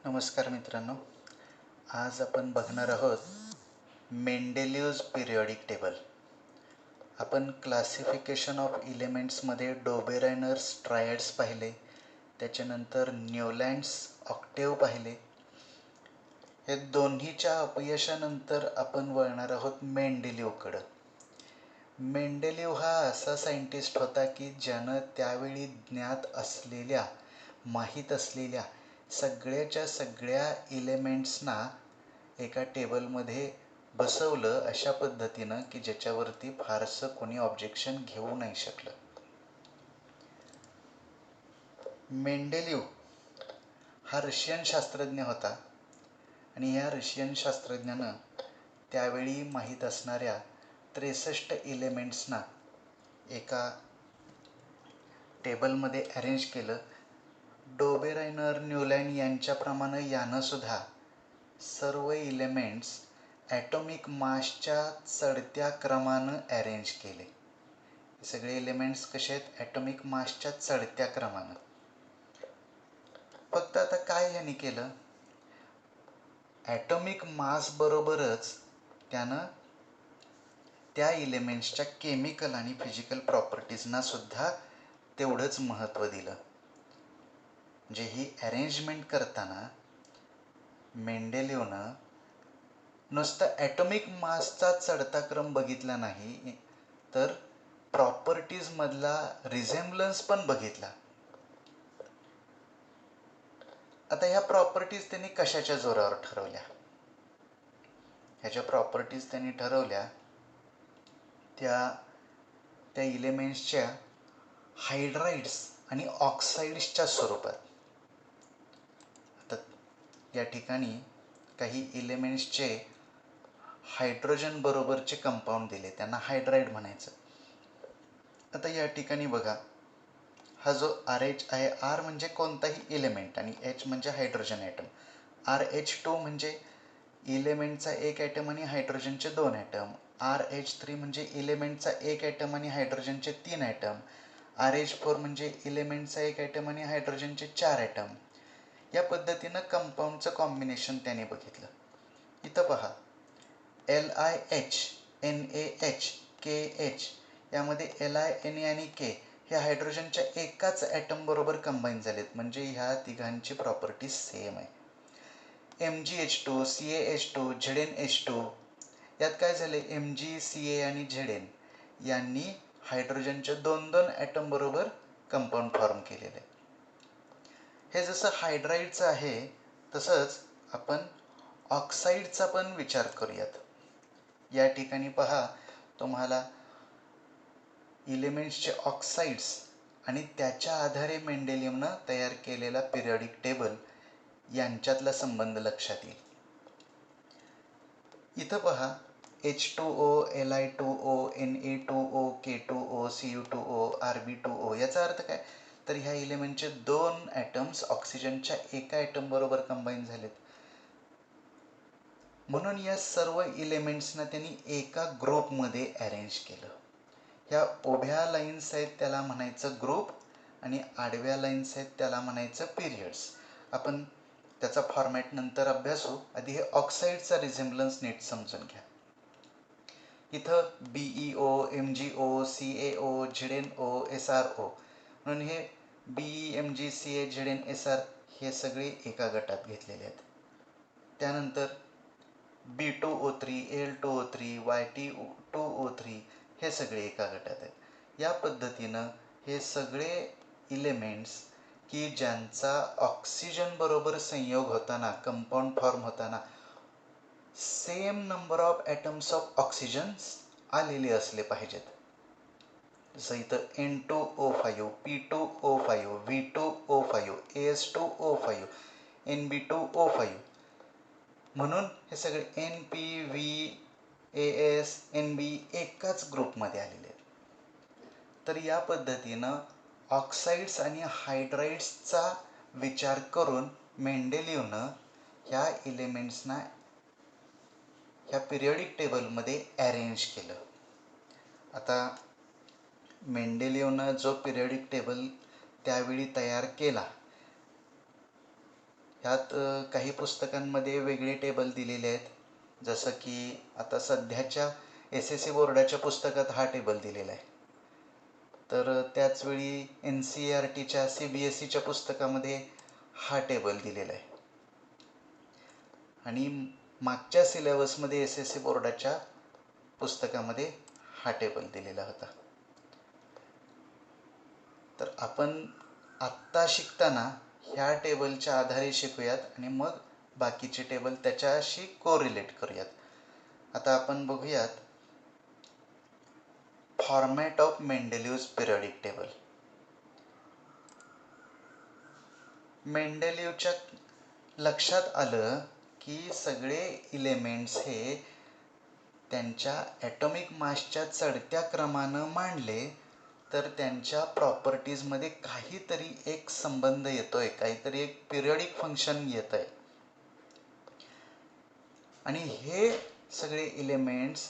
नमस्कार मित्रांनो, आज आपण बघणार आहोत मेंडेलिव्हज पिरियॉडिक टेबल. आपण क्लासिफिकेशन ऑफ एलिमेंट्समध्ये डोबेरायनर्स ट्रायड्स पाहिले, त्याच्यानंतर न्यूलँड्स ऑक्टेव्ह पाहिले. हे दोन्हीच्या अपयशानंतर आपण वळणार आहोत मेंडेलिव्हकडं. मेंडेलिव्ह हा असा सायंटिस्ट होता की ज्यानं त्यावेळी ज्ञात असलेल्या, माहीत असलेल्या सगळ्याच्या सगळ्या एलिमेंट्सना एका टेबलमध्ये बसवलं अशा पद्धतीनं की ज्याच्यावरती फारसं कोणी ऑब्जेक्शन घेऊ नाही शकलं. मेंडेलिव्ह हा रशियन शास्त्रज्ञ होता आणि या रशियन शास्त्रज्ञानं त्यावेळी माहीत असणाऱ्या 63 एलिमेंट्सना एका टेबलमध्ये अरेंज केलं. डोबेरायनर, न्यूलँड यांच्याप्रमाणे यानं सुद्धा सर्व एलिमेंट्स ॲटॉमिक मासच्या चढत्या क्रमानं अरेंज केले. सगळे एलिमेंट्स कसे आहेत? ॲटॉमिक मासच्या चढत्या क्रमानं. फक्त आता काय यांनी केलं, ॲटॉमिक मास बरोबरच त्यानं त्या एलिमेंट्सच्या केमिकल आणि फिजिकल प्रॉपर्टीजना सुद्धा तेवढंच महत्त्व दिलं. म्हणजे ही अरेंजमेंट करताना मेंडेलिव्हनं नुसतं ॲटॉमिक मासचा चढता क्रम बघितला नाही, तर प्रॉपर्टीजमधला रिझेम्बलन्स पण बघितला. आता ह्या प्रॉपर्टीज त्यांनी कशाच्या जोरावर ठरवल्या? ह्याच्या प्रॉपर्टीज त्यांनी ठरवल्या त्या एलिमेंट्सच्या हायड्राइड्स आणि ऑक्साईड्सच्या स्वरूपात. आता या ठिकाणी काही एलिमेंट्सचे हायड्रोजन बरोबरचे कंपाऊंड दिले, त्यांना हायड्राइड म्हणायचं. आता या ठिकाणी बघा, हा जो RH आहे, R म्हणजे कोणताही एलिमेंट आणि H म्हणजे हायड्रोजन ॲटम. RH2 म्हणजे एलिमेंटचा एक ॲटम आणि हायड्रोजनचे 2 ॲटम. RH3 म्हणजे एलिमेंटचा एक ॲटम आणि हायड्रोजनचे 3 ॲटम. RH4 म्हणजे एलिमेंटचा एक ॲटम आणि हायड्रोजनचे 4 ॲटम. या पद्धतीनं कंपाऊंडचं कॉम्बिनेशन त्याने बघितलं. इथं पहा, LiH, NaH, KH यामध्ये Li, Na आणि K हे हायड्रोजनच्या एकाच ॲटम बरोबर कंबाईन झालेत, म्हणजे ह्या तिघांची प्रॉपर्टी सेम आहे. MgH2, CaH2, ZnH2 यात काय झाले, Mg, Ca आणि Zn यांनी हायड्रोजनच्या 2-2 ॲटम बरोबर कंपाऊंड फॉर्म केलेले. हे जसं हायड्राइडचं आहे तसंच आपण ऑक्साईडचा पण विचार करूयात. या ठिकाणी पहा, तुम्हाला एलिमेंट्सचे ऑक्साईड्स आणि त्याच्या आधारे मेंडेलिव्हनं तयार केलेला पिरियॉडिक टेबल यांच्यातला संबंध लक्षात येईल. इथं पहा, H2O, Li2O, Na2O, K2O, Cu2O, Rb2O याचा अर्थ काय, तर ह्या एलिमेंटचे 2 ॲटम्स ऑक्सिजनच्या एका ॲटम बरोबर कंबाईन झालेत. म्हणून या सर्व एलिमेंट्सना त्यांनी एका ग्रुपमध्ये अरेंज केलं. ह्या उभ्या लाईन्स आहेत त्याला म्हणायचं ग्रुप आणि आडव्या लाईन्स आहेत त्याला म्हणायचं पिरियड्स. आपण त्याचा फॉर्मॅट नंतर अभ्यासू, आधी हे ऑक्साईडचा रिझेम्बलन्स नीट समजून घ्या. इथं BeO, MgO, CaO, ZnO, SrO म्हणून हे Be, Mg, Ca, Zn, Sr हे सगळे एका गटात घेतलेले आहेत. त्यानंतर B2O3, Al2O3, Y2O3 हे सगळे एका गटात आहेत. या पद्धतीनं हे सगळे एलिमेंट्स की ज्यांचा ऑक्सिजन बरोबर संयोग होताना, कंपाऊंड फॉर्म होताना same number of atoms of oxygens आलेले असले पाहिजेत. जसं इथं N2O5, P2O5, V2O5, AS2O5, NB2O5 म्हणून हे सगळे NP, V, AS, NB एकाच ग्रुपमध्ये आलेले आहेत. तर या पद्धतीनं ऑक्साईड्स आणि हायड्राइड्सचा विचार करून मेंडेलिव्हनं ह्या एलिमेंट्सना ह्या पिरियॉडिक टेबलमध्ये अरेंज केलं. आता मेंडेलिव्हनं जो पिरियॉडिक टेबल त्यावेळी तयार केला ह्यात काही पुस्तकांमध्ये वेगळे टेबल दिलेले आहेत, जसं की आता सध्याच्या SSC बोर्डाच्या पुस्तकात हा टेबल दिलेला आहे. तर त्याचवेळी NCERTच्या CBSEच्या पुस्तकामध्ये हा टेबल दिलेला आहे आणि मागच्या सिलेबसमध्ये SSC बोर्डाच्या पुस्तकामध्ये हा टेबल दिलेला होता. तर आपण आत्ता शिकताना ह्या टेबलच्या आधारे शिकूयात आणि मग बाकीचे टेबल त्याच्याशी कोरिलेट करूयात. आता आपण बघूयात format of Mendeleev's periodic table. मेंडेलिव्हच्या लक्षात आलं की सगळे इलेमेंट्स हे त्यांच्या ॲटॉमिक मासच्या चढत्या क्रमानं मांडले तर त्यांच्या प्रॉपर्टीजमध्ये काहीतरी एक संबंध येतोय, काहीतरी एक पिरियडिक फंक्शन येत आहे. आणि हे सगळे इलेमेंट्स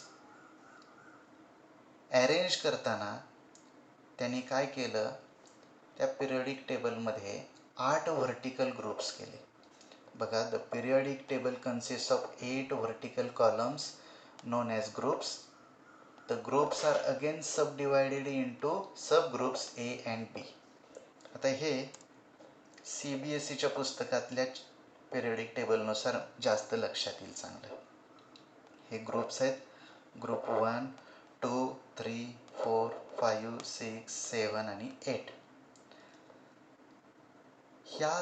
अरेंज करताना त्यांनी काय केलं, त्या पिरियडिक टेबलमध्ये 8 व्हर्टिकल ग्रुप्स केले. बघा, the periodic table consist of 8 vertical columns known as groups. The groups are again subdivided into subgroups A and B. आता हे CBSEच्या पुस्तकातल्या पिरियडिक टेबलनुसार जास्त लक्षात येईल चांगलं. हे ग्रुप्स आहेत, ग्रुप 1, 2, 3, 4, 5, 6, 7 आणि 8. ह्या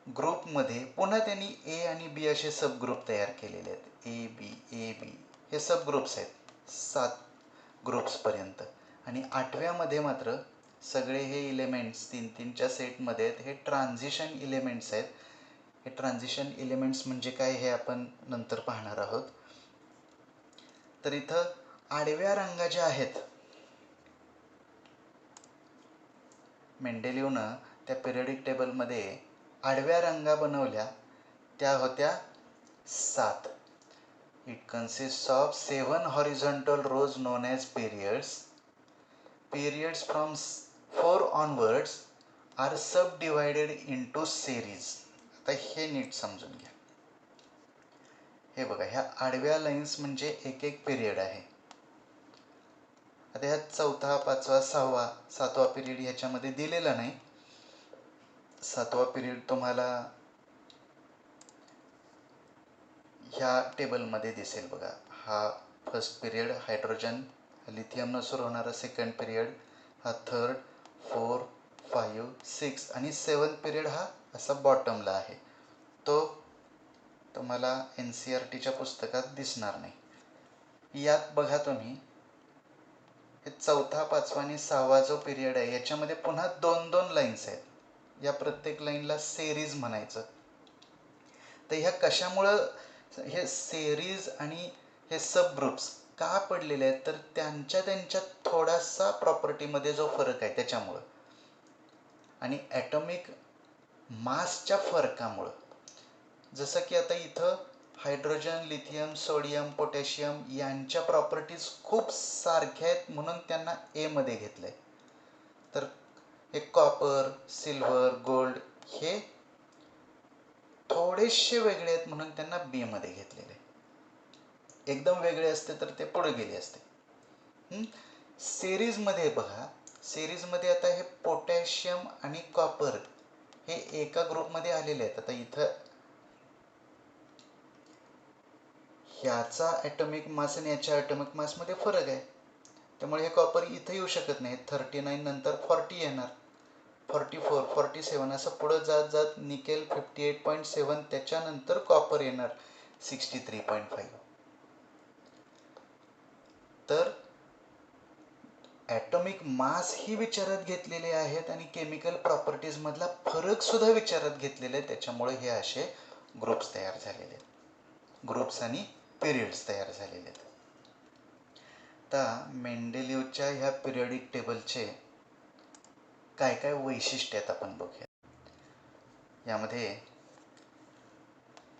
ग्रुपमध्ये पुन्हा त्यांनी A आणि B असे सब ग्रुप तयार केलेले आहेत. A B हे सब ग्रुप्स आहेत 7 ग्रुप्सपर्यंत. आणि 8व्यामध्ये मात्र सगळे हे इलेमेंट्स 3-3च्या सेटमध्ये आहेत. हे ट्रान्झिशन इलेमेंट्स आहेत. हे ट्रान्झिशन इलेमेंट्स म्हणजे काय हे आपण नंतर पाहणार आहोत. तर इथं आडव्या रंगा ज्या आहेत, मेंडेलिव्हनं त्या पिरियडिक टेबलमध्ये आडव्या रंगा बनवल्या, त्या होत्या 7. It consists of 7 horizontal rows known as periods. Periods from 4 onwards are subdivided into series. आता हे नीट समजून घ्या. हे बघा, ह्या आडव्या लाईन्स म्हणजे एक एक पिरियड आहे. आता ह्यात 4था, 5वा, 6वा, 7वा पिरियड ह्याच्यामध्ये दिलेला नाही. 7वा पिरियड तुम्हाला ह्या टेबलमध्ये दिसेल. बघा, हा फर्स्ट पिरियड हायड्रोजन लिथियमनं सुरू होणारा, सेकंड पिरियड हा 3rd, 4, 5, 6 आणि 7th पिरियड हा असा बॉटमला आहे. तो तुम्हाला NCERTच्या पुस्तकात दिसणार नाही. यात बघा तुम्ही, हे 4था, 5वा आणि 6वा जो पिरियड आहे याच्यामध्ये पुन्हा 2-2 लाईन्स आहेत. या प्रत्येक लाईनला सेरीज म्हणायचं. तर ह्या कशामुळं हे सेरीज आणि हे सब ग्रुप्स का पडलेले आहेत, तर त्यांच्यात थोडासा प्रॉपर्टीमध्ये जो फरक आहे त्याच्यामुळं आणि ॲटॉमिक मासच्या फरकामुळं. जसं की आता इथं हायड्रोजन, लिथियम, सोडियम, पोटॅशियम यांच्या प्रॉपर्टीज खूप सारख्या आहेत म्हणून त्यांना A मध्ये घेतलं आहे. तर हे कॉपर, सिल्वर, गोल्ड हे थोडेसे वेगळे आहेत म्हणून त्यांना B मध्ये घेतलेले. एकदम वेगळे असते तर ते पुढे गेले असते. सिरीजमध्ये बघा, सिरीजमध्ये आता हे पोटॅशियम आणि कॉपर हे एका ग्रुपमध्ये आलेले आहेत. आता इथं ह्याचा ॲटॉमिक मास आणि याच्या ॲटॉमिक मासमध्ये फरक आहे, त्यामुळे हे कॉपर इथं येऊ शकत नाही. 39 नंतर 40 येणार, 44, 47 असं पुढं जात जात निकेल 58.7, त्याच्यानंतर कॉपर येणार 63.5. तर ॲटॉमिक मास ही विचारात घेतलेले आहेत आणि केमिकल प्रॉपर्टीजमधला फरक सुद्धा विचारात घेतलेले आहे. त्याच्यामुळे हे असे ग्रुप्स तयार झालेले आहेत, ग्रुप्स आणि पिरियड्स तयार झालेले आहेत. आता मेंडेलिव्हच्या ह्या पिरियडिक टेबलचे काय काय वैशिष्ट्य आहेत आपण बघूया. यामध्ये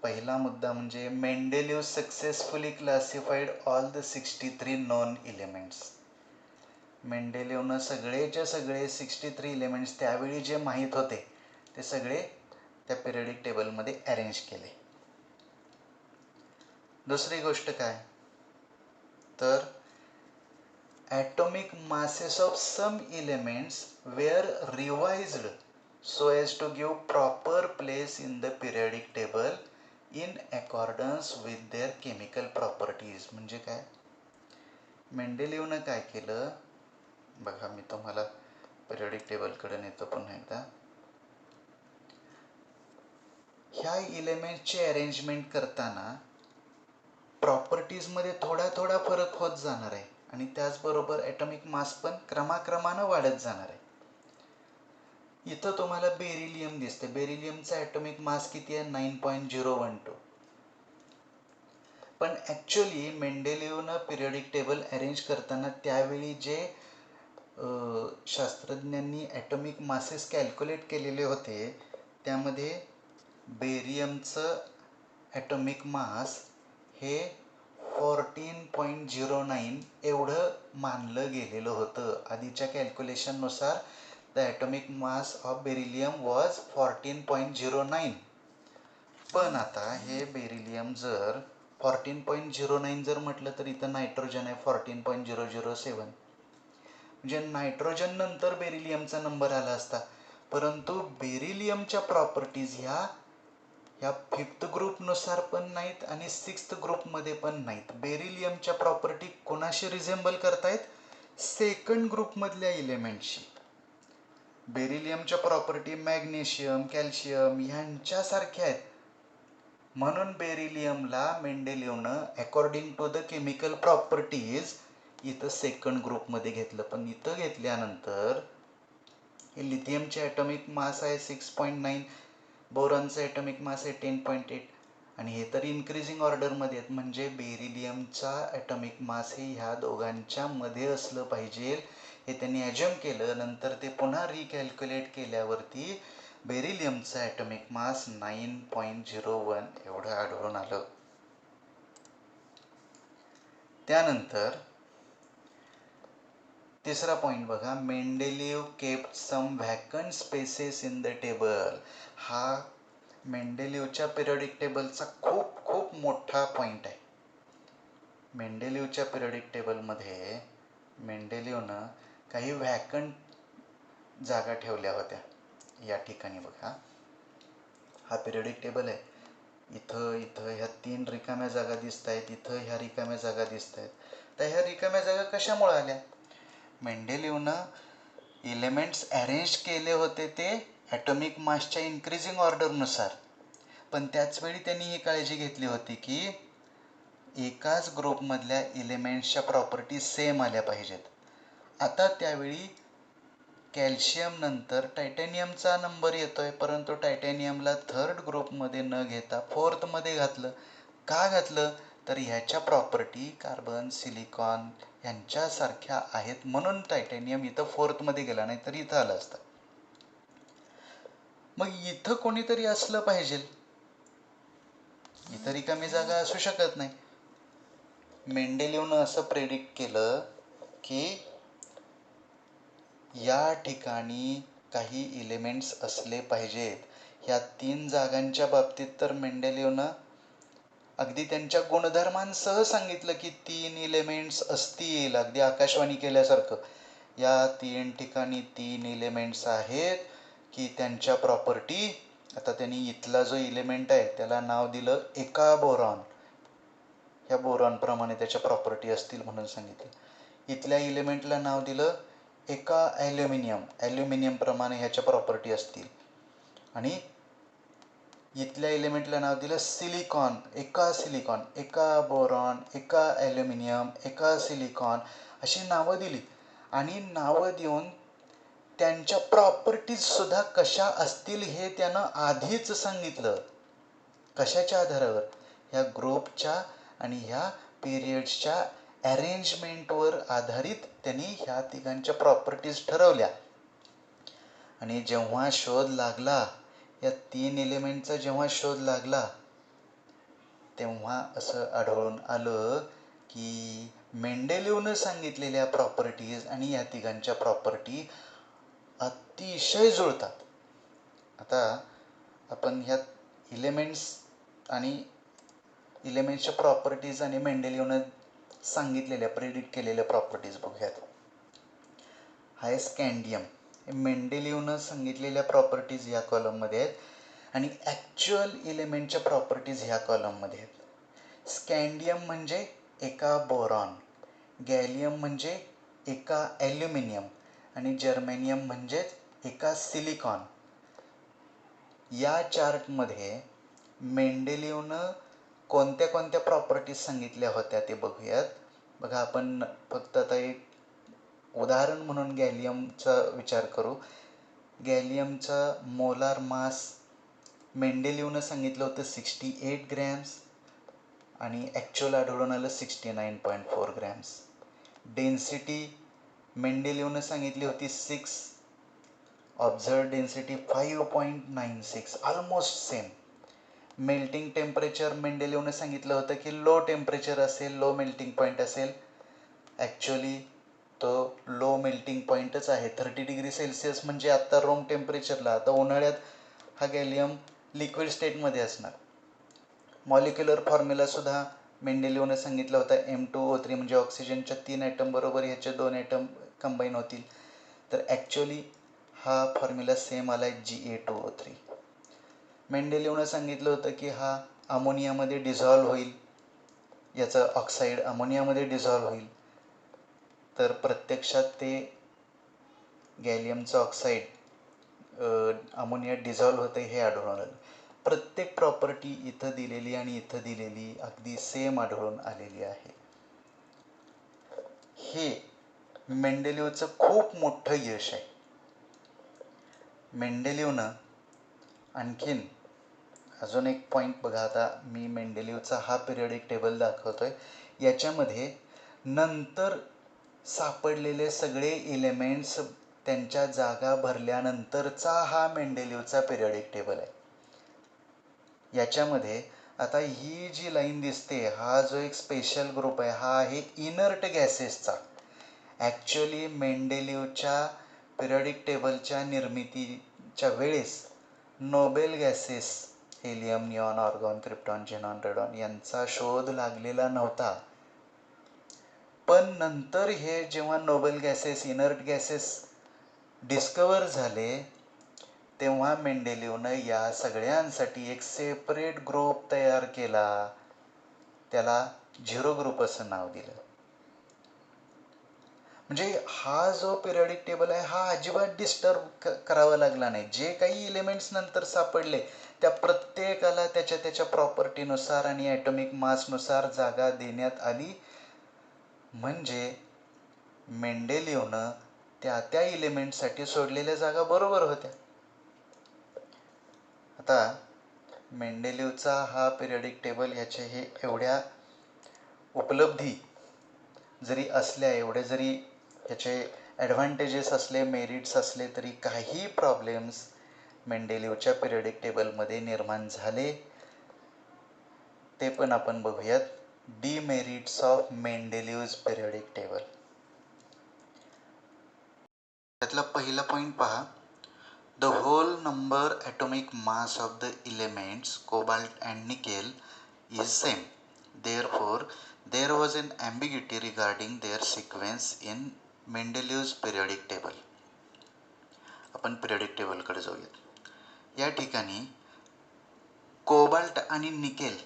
पहिला मुद्दा म्हणजे Mendeleev successfully classified all the 63 known elements. मेंडेलिव्हनं सगळेच्या सगळे 63 इलेमेंट्स त्यावेळी जे माहीत होते ते सगळे त्या पिरियडिक टेबलमध्ये अरेंज केले. दुसरी गोष्ट काय तर atomic masses of some elements were revised so as to give proper place in the periodic table in accordance with their chemical properties. म्हणजे काय मेंडेलिव्हनं काय केलं बघा, मी तुम्हाला पिरियडिक टेबलकडे नेतो पुन्हा एकदा. ह्या इलेमेंटची अरेंजमेंट करताना प्रॉपर्टीजमध्ये थोडा थोडा फरक होत जाणार आहे आणि त्याचबरोबर ॲटॉमिक मास पण क्रमाक्रमानं वाढत जाणार आहे. इथं तुम्हाला बेरिलियम दिसते. बेरिलियमचा ॲटॉमिक मास किती आहे 9.012. पण ॲक्च्युली मेंडेलिव्हनं पिरियडिक टेबल अरेंज करताना त्यावेळी जे शास्त्रज्ञांनी ॲटॉमिक मासेस कॅल्क्युलेट केलेले होते त्यामध्ये बेरियमचं ॲटॉमिक मास हे 14.09 एवढं मानलं गेलेलं होतं. आधीच्या कॅल्क्युलेशननुसार the atomic mass of beryllium was 14.09. पण आता हे बेरिलियम जर 14.09 जर म्हटलं तर इथं नायट्रोजन आहे 14.007. म्हणजे नायट्रोजन नंतर बेरिलियमचा नंबर आला असता. परंतु बेरिलियमच्या प्रॉपर्टीज ह्या 5th ग्रुपनुसार पण नाहीत आणि 6th ग्रुपमध्ये पण नाहीत. बेरिलियमच्या प्रॉपर्टी कोणाशी रिझेंबल करतायत? 2nd ग्रुपमधल्या इलेमेंटशी. बेरिलियमच्या प्रॉपर्टी मॅग्नेशियम, कॅल्शियम ह्यांच्यासारख्या आहेत. म्हणून बेरिलियमला मेंडेलिव्हनं according to the chemical properties इथं 2nd ग्रुपमध्ये घेतलं. पण इथं घेतल्यानंतर लिथियमचे ॲटॉमिक मास आहे 6.9, बोरॉनचं ॲटॉमिक मास आहे 10.8 आणि हे तर इन्क्रीजिंग ऑर्डरमध्ये आहेत. म्हणजे बेरिलियमचा ॲटॉमिक मास हे ह्या दोघांच्या मध्ये असलं पाहिजे हे त्यांनी ॲज्युम केलं. नंतर ते पुन्हा रिकॅल्क्युलेट केल्यावरती बेरिलियमचा ॲटॉमिक मास 9.01 एवढं आढळून आलं. त्यानंतर तिसरा पॉईंट बघा, Mendeleev kept some vacant spaces in the table. हा मेंडेलिव्हच्या पिरियडिक टेबलचा खूप खूप मोठा पॉईंट आहे. मेंडेलिव्हच्या पिरियडिक टेबलमध्ये मेंडेलिव्हनं काही व्हॅकंट जागा ठेवल्या होत्या. या ठिकाणी बघा, हा पिरियडिक टेबल आहे. इथं ह्या 3 रिकाम्या जागा दिसत आहेत, इथं ह्या रिकाम्या जागा दिसत आहेत. तर ह्या रिकाम्या जागा कशामुळे आल्या? मेंडेलिव्हनं एलिमेंट्स अरेंज केले होते ते ॲटॉमिक मासच्या इन्क्रीजिंग ऑर्डरनुसार. पण त्याचवेळी त्यांनी ही काळजी घेतली होती की एकाच ग्रुपमधल्या एलिमेंट्सच्या प्रॉपर्टी सेम आल्या पाहिजेत. आता त्यावेळी कॅल्शियम नंतर टायटॅनियमचा नंबर येतोय, परंतु टायटॅनियमला 3rd ग्रुपमध्ये न घेता 4th मध्ये घातलं. का घातलं? तर ह्याच्या प्रॉपर्टी कार्बन, सिलिकॉन यांच्यासारख्या आहेत म्हणून टायटॅनियम इथं 4th मध्ये गेला, नाही तर इथं आलं असतं. मग इथं कोणीतरी असलं पाहिजे, इथं रिकामी जागा असू शकत नाही. मेंडेलिव्हनं असं प्रेडिक्ट केलं की या ठिकाणी काही एलिमेंट्स असले पाहिजेत. ह्या 3 जागांच्या बाबतीत तर मेंडेलिव्हनं अगदी त्यांच्या गुणधर्मांसह सांगितलं की 3 एलिमेंट्स असतील, अगदी आकाशवाणी केल्यासारखं. या 3 ठिकाणी 3 एलिमेंट्स आहेत की त्यांच्या प्रॉपर्टी, आता त्यांनी इथला जो एलिमेंट आहे त्याला नाव दिलं एका बोरॉन. ह्या बोरॉनप्रमाणे त्याच्या प्रॉपर्टी असतील म्हणून सांगितलं. इथल्या एलिमेंटला नाव दिलं एका ॲल्युमिनियमप्रमाणे ह्याच्या प्रॉपर्टी असतील. आणि इथल्या एलिमेंटला नाव दिलं सिलिकॉन, एका बोरॉन, एका ॲल्युमिनियम, एका सिलिकॉन अशी नावं दिली. आणि नावं देऊन त्यांच्या प्रॉपर्टीजसुद्धा कशा असतील हे त्यानं आधीच सांगितलं. कशाच्या आधारावर? ह्या ग्रुपच्या आणि ह्या पिरियड्सच्या अरेंजमेंटवर आधारित त्यांनी ह्या तिघांच्या प्रॉपर्टीज ठरवल्या. आणि जेव्हा शोध लागला, या 3 एलिमेंटचा जेव्हा शोध लागला, तेव्हा असं आढळून आलं की मेंडेलिव्हनं सांगितलेल्या प्रॉपर्टीज आणि या तिघांच्या प्रॉपर्टी अतिशय जुळतात. आता आपण ह्यात इलेमेंट्स आणि इलेमेंट्सच्या प्रॉपर्टीज आणि मेंडेलिव्हनं सांगितलेल्या प्रेडिक्ट केलेल्या प्रॉपर्टीज बघूयात. हा आहे स्कँडियम. मेंडेलिव्हनं सांगितलेल्या प्रॉपर्टीज ह्या कॉलममध्ये आहेत आणि ॲक्च्युअल इलेमेंटच्या प्रॉपर्टीज ह्या कॉलममध्ये आहेत. स्कँडियम म्हणजे एका बोरॉन, गॅलियम म्हणजे एका ॲल्युमिनियम आणि जर्मेनियम म्हणजेच एका सिलिकॉन. या चार्टमध्ये मेंडेलिव्हनं कोणत्या कोणत्या प्रॉपर्टीज सांगितल्या होत्या ते बघूयात. बघा, आपण फक्त आता एक उदाहरण म्हणून गॅलियमचा विचार करू. गॅलियमचा मोलार मास मेंडेलिव्हनं सांगितलं होतं 68 ग्रॅम्स आणि ॲक्च्युअल आढळून आलं 69.4 ग्रॅम्स. डेन्सिटी मेंडेलिव्हनं सांगितली होती 6, observe density 5.96, almost same. Melting temperature मेंडेलिव्हनं सांगितलं होतं की लो टेम्परेचर असेल, लो मेल्टिंग पॉईंट असेल. ॲक्च्युअली तो लो मेल्टिंग पॉईंटच आहे. 30 डिग्री सेल्सिअस म्हणजे आत्ता रूम टेम्परेचरला, आता उन्हाळ्यात हा गॅलियम लिक्विड स्टेटमध्ये असणार. मॉलिक्युलर फॉर्म्युलासुद्धा मेंडेलिव्हनं सांगितलं होता M2O3 म्हणजे ऑक्सिजनच्या 3 ॲटम बरोबर ह्याचे 2 ॲटम कंबाईन होतील. तर ॲक्च्युअली हा फॉर्म्युला सेम आला आहे Ga2O3. मेंडेलिव्हनं सांगितलं होतं की हा अमोनियामध्ये डिझॉल्व्ह होईल, याचं ऑक्साईड अमोनियामध्ये डिझॉल्व्ह होईल. तर प्रत्यक्षात ते गॅलियमचं ऑक्साईड अमोनियात डिझॉल्व्ह होतं हे आढळून आलं. प्रत्येक प्रॉपर्टी इथं दिलेली आणि इथं दिलेली अगदी सेम आढळून आलेली आहे. हे मेंडेलिव्हचं खूप मोठं यश आहे. मेंडेलिव्हनं आणखीन अजून एक पॉईंट बघा. आता मी मेंडेलिव्हचा हा पिरियडिक टेबल दाखवतोय. याच्यामध्ये नंतर सापडलेले सगळे इलेमेंट्स त्यांच्या जागा भरल्यानंतरचा हा मेंडेलिव्हचा पिरियडिक टेबल आहे. याच्यामध्ये आता ही जी लाईन दिसते, हा जो एक स्पेशल ग्रुप आहे, हा आहे इनर्ट गॅसेसचा. ॲक्च्युअली मेंडेलिव्हच्या पिरियडिक टेबलच्या निर्मितीच्या वेळेस Nobel gases helium, neon, argon, krypton, xenon, radon यांचा शोध लागलेला नव्हता. पण नंतर हे जेव्हा नोबेल गॅसेस, इनर्ट गॅसेस डिस्कवर झाले, तेव्हा मेंडेलिव्हनं या सगळ्यांसाठी एक सेपरेट ग्रुप तयार केला. त्याला 0 ग्रुप असं नाव दिलं. म्हणजे हा जो पिरियडिक टेबल आहे हा अजिबात डिस्टर्ब करावा लागला नाही. जे काही इलेमेंट्स नंतर सापडले त्या प्रत्येकाला त्याच्या त्याच्या प्रॉपर्टीनुसार आणि ॲटॉमिक मासनुसार जागा देण्यात आली. म्हणजे मेंडेलिव्हनं त्या त्या इलेमेंटसाठी सोडलेल्या जागा बरोबर होत्या. आता मेंडेलिव्हचा हा पिरियडिक टेबल, ह्याचे हे एवढ्या उपलब्धी जरी असल्या, एवढे जरी ह्याचे ॲडव्हान्टेजेस असले, मेरिट्स असले, तरी काही प्रॉब्लेम्स मेंडेलिव्हच्या पिरियडिक टेबलमध्ये निर्माण झाले. ते पण आपण बघूयात. Demerits of Mendeleev's periodic table. त्यातला पहिला पॉईंट पहा. The whole number atomic mass of the elements cobalt and nickel is same. Therefore, there was an ambiguity regarding their sequence in Mendeleev's periodic table. आपण periodic टेबलकडे जाऊयात. या ठिकाणी cobalt आणि nickel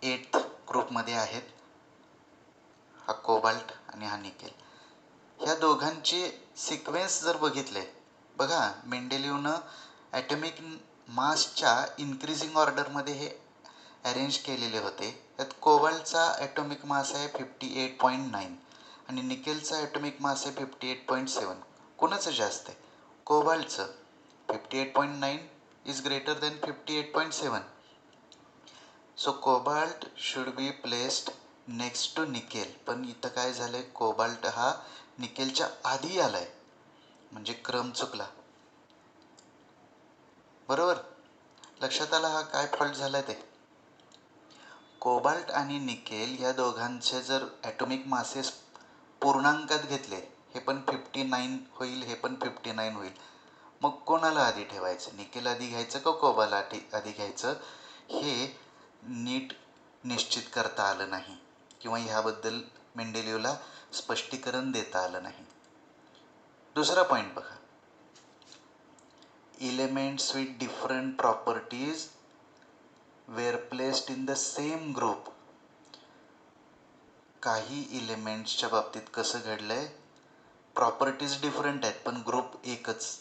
8th ग्रुपमध्ये आहेत. हा कोबाल्ट आणि हा निकेल. ह्या दोघांचे सिक्वेन्स जर बघितले, बघा मेंडेलिव्हनं ॲटॉमिक मासच्या इन्क्रीजिंग ऑर्डरमध्ये हे अरेंज केलेले होते. त्यात कोबाल्टचा ॲटॉमिक मास आहे 58.9 आणि निकेलचा ॲटॉमिक मास आहे 58.7. कोणाचं जास्त आहे? कोबाल्टचं. 58.9 is greater than 58.7. So cobalt should be placed next to nickel. पण इथं काय झालं आहे, कोबाल्ट हा निकेलच्या आधी आला आहे, म्हणजे क्रम चुकला. बरोबर? लक्षात आला हा काय फॉल्ट झाला ते? कोबाल्ट आणि निकेल या दोघांचे जर ॲटॉमिक मासेस पूर्णांकात घेतले, हे पण 59 होईल, हे पण 59 होईल. मग कोणाला आधी ठेवायचं, निकेल आधी घ्यायचं का कोबाला आधी घ्यायचं, हे नीट निश्चित करता आलं नाही किंवा ह्याबद्दल मेंडेलिवला स्पष्टीकरण देता आलं नाही. दुसरा पॉईंट बघा, elements with different properties were placed in the same group. काही एलिमेंट्सच्या बाबतीत कसं घडलंय, प्रॉपर्टीज डिफरंट आहेत पण ग्रुप एकच.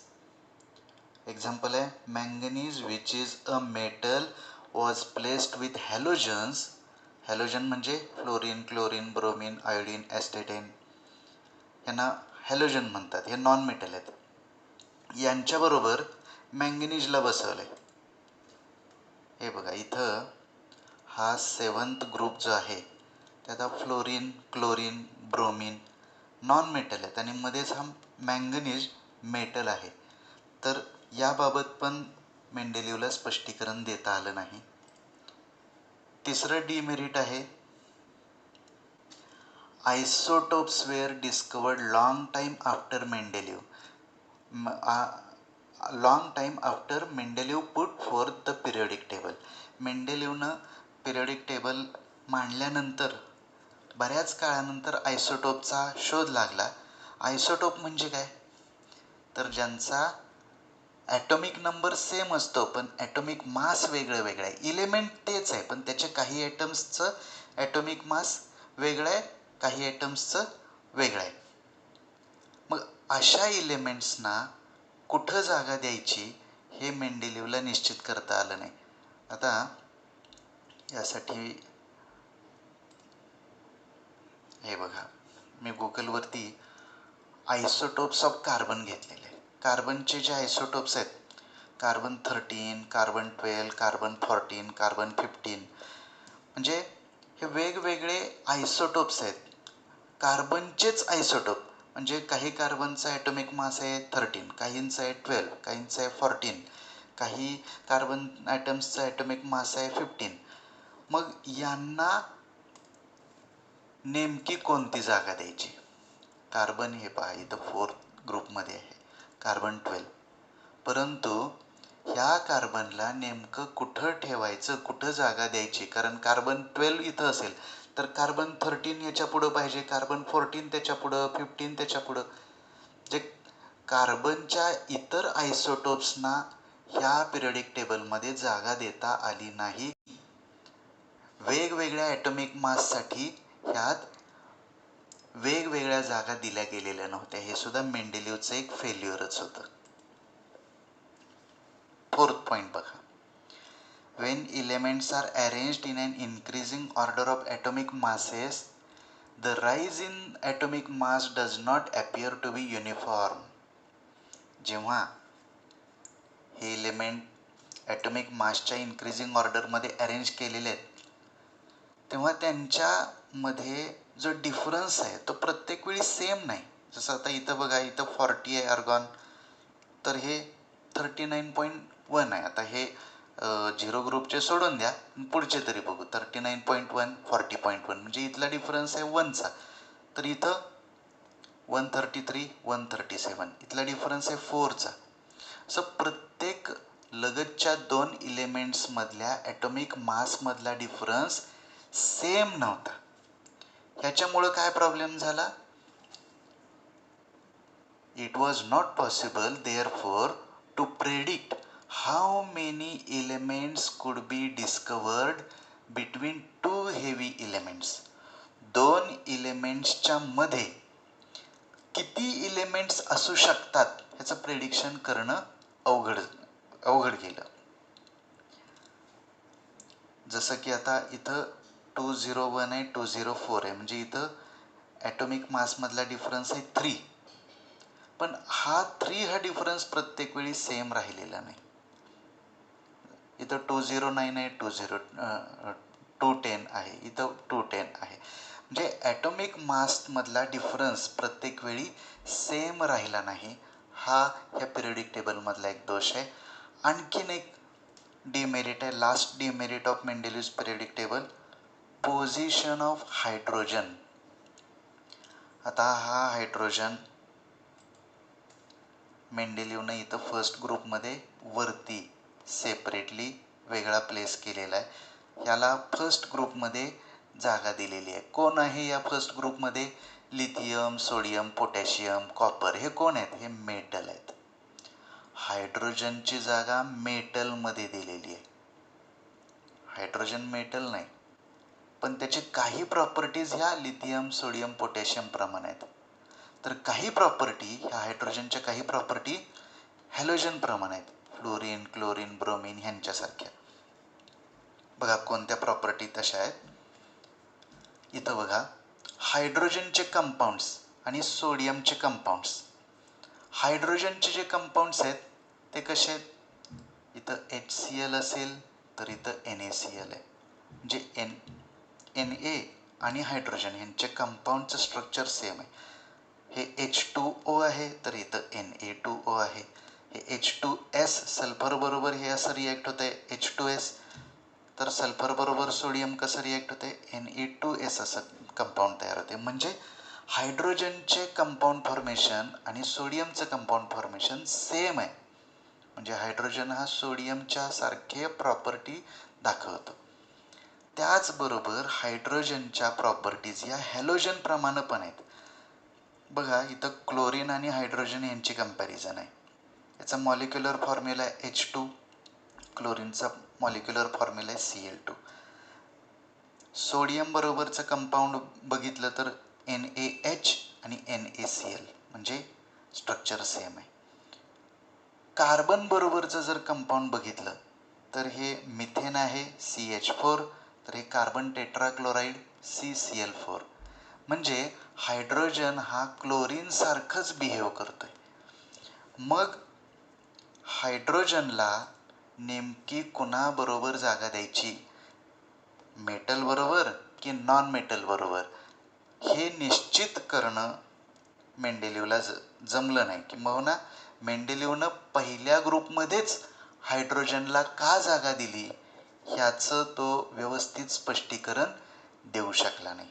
एक्झाम्पल आहे manganese which is a metal was placed with halogens. Halogen म्हणजे फ्लोरीन, क्लोरीन, ब्रोमीन, आयोडीन, ॲस्टेटेन, यांना हॅलोजन म्हणतात. हे नॉन मेटल आहेत. यांच्याबरोबर मँगनीजला बसवलं आहे. हे बघा इथं हा 7th ग्रुप जो आहे त्यात fluorine, chlorine, bromine non metal आहेत आणि मध्येच हा मँगनीज मेटल आहे. तर याबाबत पण मेंडेलिवला स्पष्टीकरण देता आलं नाही. तिसरं डिमेरिट आहे, isotopes were discovered long time after Mendeleev. Long time after Mendeleev put forth the periodic table. मेंडेलिवनं पिरियडिक टेबल मांडल्यानंतर बऱ्याच काळानंतर आयसोटोपचा शोध लागला. आयसोटोप म्हणजे काय, तर ज्यांचा ॲटॉमिक नंबर सेम असतो पण ॲटॉमिक मास वेगळं वेगळं आहे. इलेमेंट तेच आहे पण त्याच्या काही ॲटम्सचं ॲटॉमिक मास वेगळं आहे, काही ॲटम्सचं वेगळं आहे. मग अशा इलेमेंट्सना कुठं जागा द्यायची हे मेंडेलिवला निश्चित करता आलं नाही. आता यासाठी हे बघा, मी गुगलवरती आयसोटोप्स ऑफ कार्बन घेतलेले. कार्बनचे जे आयसोटोप्स आहेत, कार्बन 13, कार्बन 12, कार्बन 14, कार्बन 15, म्हणजे हे वेगवेगळे आयसोटोप्स आहेत. कार्बनचेच आयसोटोप म्हणजे काही कार्बनचा ॲटॉमिक मास आहे 13, काहींचा आहे 12, काहींचा आहे 14, काही कार्बन ॲटम्सचा ॲटॉमिक मास आहे 15. मग यांना नेमकी कोणती जागा द्यायची. कार्बन हे पहा इथं 4th ग्रुपमध्ये आहे, कार्बन 12. परंतु ह्या कार्बनला नेमकं कुठं ठेवायचं, कुठं जागा द्यायची, कारण कार्बन 12 इथं असेल तर कार्बन 13 याच्या पुढं पाहिजे, कार्बन 14 त्याच्या पुढं, 15 त्याच्या पुढं. जे कार्बनच्या इतर आयसोटोप्सना ह्या पिरियडिक टेबलमध्ये जागा देता आली नाही. वेगवेगळ्या ॲटॉमिक माससाठी ह्यात वेगवेगळ्या जागा दिल्या गेलेल्या नव्हत्या. हे सुद्धा मेंडेलिवचं एक फेल्युअरच होतं. 4th पॉईंट बघा, when elements are arranged in an increasing order of atomic masses, the rise in atomic mass does not appear to be uniform. जेव्हा हे एलिमेंट ॲटॉमिक मासच्या इन्क्रीजिंग ऑर्डरमध्ये अरेंज केलेले आहेत तेव्हा त्यांच्यामध्ये जो डिफरन्स आहे तो प्रत्येक वेळी सेम नाही. जसं आता इथं बघा, इथं 40 आहे आर्गॉन, तर हे 39.1 आहे. आता हे 0 ग्रुपचे सोडून द्या, पुढचे तरी बघू. 39.1, 40.1 म्हणजे इथला डिफरन्स आहे 1चा. तर इथं 133, 137 इथला डिफरन्स आहे 4चा. असं प्रत्येक लगतच्या 2 इलेमेंट्समधल्या ॲटॉमिक मासमधला डिफरन्स सेम नव्हता. ह्याच्यामुळं काय प्रॉब्लेम झाला, it was not possible therefore to predict how many elements could be discovered between two heavy elements. 2 इलेमेंट्सच्या मध्ये किती इलेमेंट्स असू शकतात ह्याचं प्रेडिक्शन करणं अवघड गेलं. जसं की आता इथं 201 आहे, 204 आहे, म्हणजे इथं ॲटॉमिक मासमधला डिफरन्स आहे 3. पण हा 3 हा डिफरन्स प्रत्येक वेळी सेम राहिलेला नाही. इथं 209 आहे, 210 आहे, इथं 210 आहे. म्हणजे ॲटॉमिक मासमधला डिफरन्स प्रत्येक वेळी सेम राहिला नाही. हा ह्या पिरियडिक टेबलमधला एक दोष आहे. आणखीन एक डिमेरिट आहे, last demerit of Mendeleev's periodic table, position of hydrogen. आता हा हायड्रोजन मेंडेलिवनं इथं फर्स्ट ग्रुपमध्ये वरती सेपरेटली वेगळा प्लेस केलेला आहे. याला फर्स्ट ग्रुपमध्ये जागा दिलेली आहे. कोण आहे या फर्स्ट ग्रुपमध्ये? लिथियम, सोडियम, पोटॅशियम, कॉपर हे कोण आहेत? हे मेटल आहेत. हायड्रोजनची जागा मेटलमध्ये दिलेली आहे. हायड्रोजन मेटल नाही, पण त्याचे काही प्रॉपर्टीज ह्या लिथियम, सोडियम, पोटॅशियम प्रमाणे आहेत. तर काही प्रॉपर्टी ह्या हायड्रोजनच्या काही प्रॉपर्टी हॅलोजन प्रमाणे आहेत. फ्लोरीन, क्लोरीन, ब्रोमीन ह्यांच्यासारख्या. बघा कोणत्या प्रॉपर्टी तशा आहेत. इथं बघा हायड्रोजनचे कंपाऊंड्स आणि सोडियमचे कंपाऊंड्स. हायड्रोजनचे जे कंपाऊंड्स आहेत ते कसे आहेत? इथं HCl असेल तर इथं NaCl आहे. म्हणजे Na आणि हायड्रोजन यांचे कंपाऊंडचं स्ट्रक्चर सेम आहे. हे H2O आहे तर इथं Na2O आहे. हे H2S सल्फर बरोबर हे असं रिॲक्ट होतं आहे H2S, तर सल्फर बरोबर सोडियम कसं रिॲक्ट होतं आहे Na2S असं कंपाऊंड तयार होते. म्हणजे हायड्रोजनचे कंपाऊंड फॉर्मेशन आणि सोडियमचं कंपाऊंड फॉर्मेशन सेम आहे. म्हणजे हायड्रोजन हा सोडियमच्या सारखे प्रॉपर्टी दाखवतो. त्याचबरोबर हायड्रोजनच्या प्रॉपर्टीज या हॅलोजन प्रमाणे पण आहेत. बघा इथं क्लोरीन आणि हायड्रोजन यांची कंपॅरिझन आहे. याचा मॉलिक्युलर फॉर्म्युला आहे H2, क्लोरीनचा मॉलिक्युलर फॉर्म्युला आहे Cl2. सोडियम बरोबरचं कंपाऊंड बघितलं तर NaH आणि NaCl म्हणजे स्ट्रक्चर सेम आहे. कार्बन बरोबरचं जर कंपाऊंड बघितलं तर हे मिथेन आहे CH4, तर हे कार्बन टेट्राक्लोराईड CCl4. म्हणजे हायड्रोजन हा क्लोरीन सारखंच बिहेव करतोय. मग हायड्रोजनला नेमकी कुणाबरोबर जागा द्यायची? मेटल बरोबर की नॉन मेटल बरोबर? हे निश्चित करणं मेंडेलिवला जमलं नाही. किंबहुना मेंडेलिवनं पहिल्या ग्रुपमध्येच हायड्रोजनला का जागा दिली ह्याचं तो व्यवस्थित स्पष्टीकरण देऊ शकला नाही.